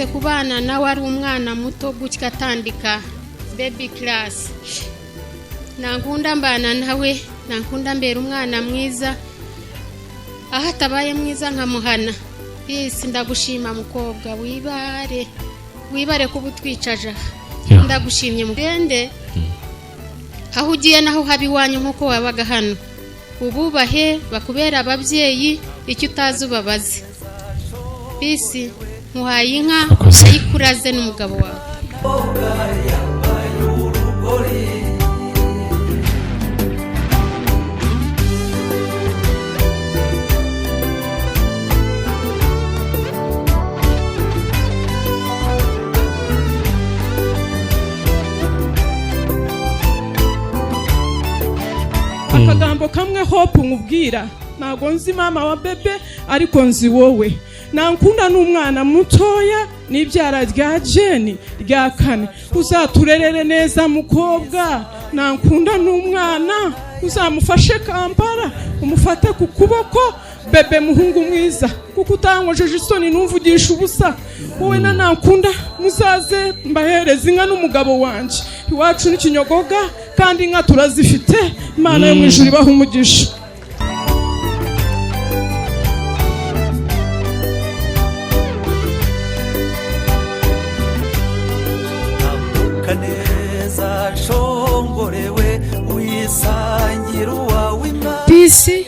mperutse kubana nawe ari umwana muto gutya atandika baby class. Nankunda mbana nawe, nankunda mbera umwana mwiza, aho atabaye mwiza nkamuhana. Bisi ndagushima mukobwa, wibare kubutwicaje. Ndagushimye mugende aho ugiye naho habi wanyu nkuko wabaga hano. Ububahe bakubera ababyeyi, icyo utazi ubabaze. Bisi muhaye inka ayikuraze n'umugabo wawe. Akagambo kamwe Hope nkubwira, ntago nzi mama wa bebe ariko nzi wowe. Nankunda n'umwana mutoya n'ibyara rya Jeni rya kane. Uzaturerere neza mukobwa. Nankunda n'umwana, uzamufashe Kampala, umufate ku kuboko. Bebe muhungu mwiza, kuko utangojeje isoni numvugisha ubusa. Wowe na nankunda muzaze mbahereza inka n'umugabo wanje. Iwacu n'ikinyogoga kandi inka turazifite. Imana yo mwijuru ibaha umugisha. Kaneza shongorewe uyisangira wawe. Bisi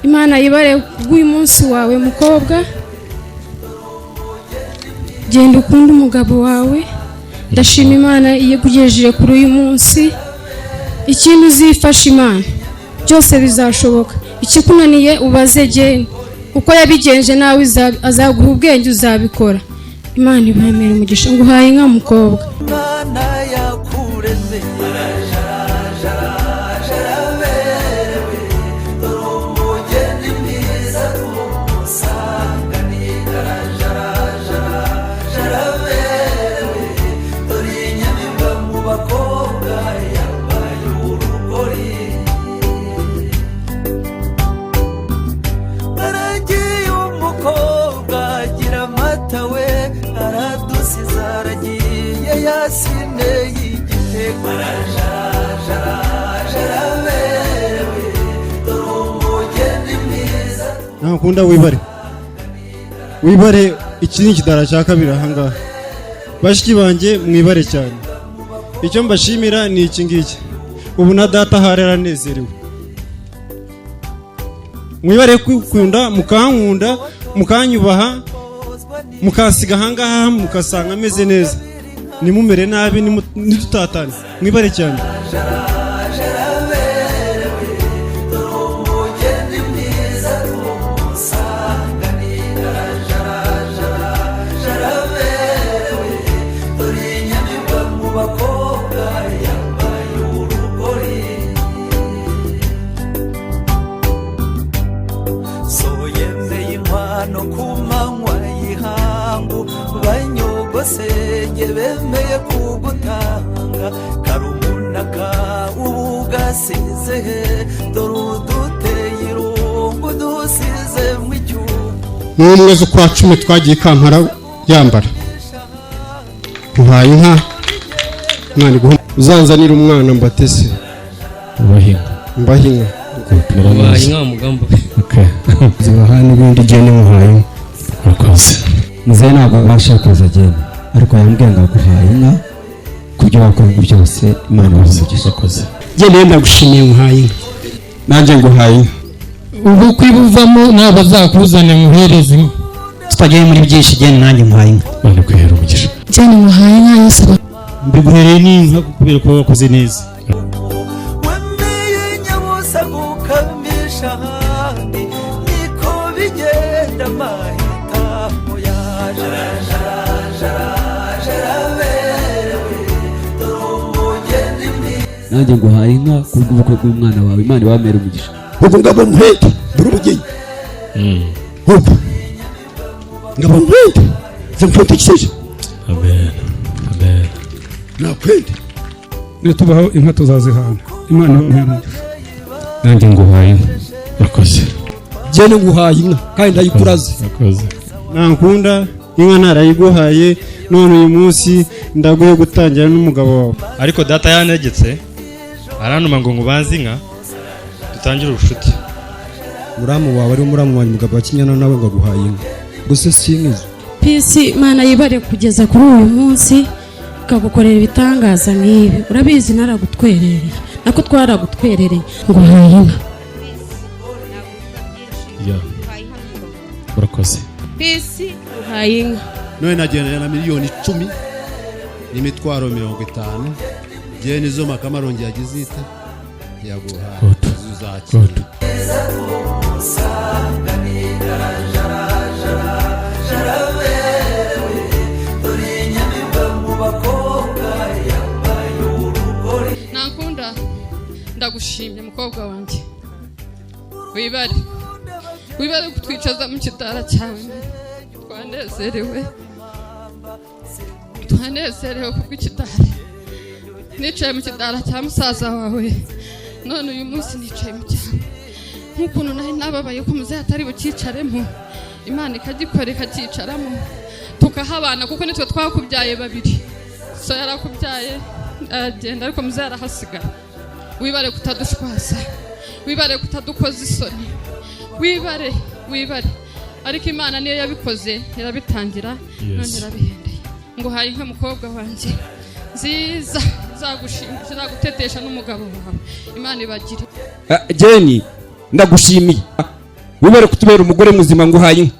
Imana yibare bw'uyu munsi wawe mukobwa. Genda ukunda umugabo wawe. Ndashima Imana iyo kugejeje kuri uyu munsi. Ikintu uzifasha Imana byose bizashoboka. Ikikunaniye ubaze Jeni, uko yabigenje nawe azaguha ubwenge uzabikora. Imana ibamere umugisha. Nguhaye inka mukobwa. Nankunda wibare iki ni ikidara cya kabiri ahangaha. Bashiki banjye mwibare cyane. Icyo mbashimira ni iki ngiki. Ubu na data harera nezerewe. Mwibare kwikunda, mukankunda, mukanyubaha, mukasiga ahangaha mukasanga ameze neza. Nimumere nabi nitutatane. Mwibare cyane. no kumanywa yihangu banyogosenge bemeye kugutanga karumunaka ubugasize doruduteye irungu dusize mw'icyuma n'umwe zo kwa 10 twagiye Kampala yambara ntuhaye inka nani guha uzanzanira umwana mbatese mbahinga inka mugamba zibahana ibindi Jeni muhaye akoze muze ntabwo bashakaza Jeni ariko yambwiye ngaguhaye inka kubyo wakora byose Imana wamugisha akoze Jeni ndagushimiye muhaye nanje nguhaye ubu kwibuvamo nabazakuzana muhereze inka tutagiye muri byinshi Jeni nanjye muhaye inka Imana kwihera umugisha Jeni muhaye inka yose mbiguhereye n'inka kubera ko wakoze neza nanjye nguhaye inka kubw'ubukwe bw'umwana wawe Imana ibamere umugisha ubwo ngabo muhete buri bugiye ubwo ngabo muhete zimprotekije amen amen nakwende nitubaho inka tuzazihana Imana ibamere umugisha nanjye nguhaye inka akoze Jeni nguhaye inka kandi ndayikuraze akoze nankunda inka ntarayiguhaye none uyu munsi ndaguye gutangira n'umugabo wawe. Ariko data yanegetse arantuma ngo ngubanze inka dutangire ubucuti. muramu wawe ari muramu wanjye mugabo wa Kinyana nawe ngo aguhaye inka gusa sinkizo. pisi Imana yibare kugeza kuri uyu munsi ikagukorera ibitangaza nk'ibi. Urabizi naragutwerereye nako twaragutwerereye ngo haye inka. urakoze. pisi uhaye inka none nagendana na miliyoni 10 n'imitwaro 50 je nizo makamarongi yagize ite yaguha zuzaki. Nankunda ndagushimye mukobwa wanjye. Wibare kutwicaza mu kitara cyawe. Twanezerewe kubw'ikidari. Nicaye mu kidara cya musaza wawe. None uyu munsi nicaye mu cyaro. Nk'ukuntu nari nababaye ko muzehe atari bukicaremo. Imana ikagikora ikakicaramo. Tukahabana kuko nitwe twakubyaye babiri. So yarakubyaye agenda ariko muzehe arahasigara. Wibare kutadushwaza. Wibare kutadukoza isoni. Wibare ariko Imana niyo yabikoze yarabitangira none irabihendeye. Ngo haye inka mukobwa wanjye nziza zagushimisha zagutetesha n'umugabo wawe. Imana ibagire. Jeni ndagushimiye wibare kutubera umugore muzima ngo haye inka.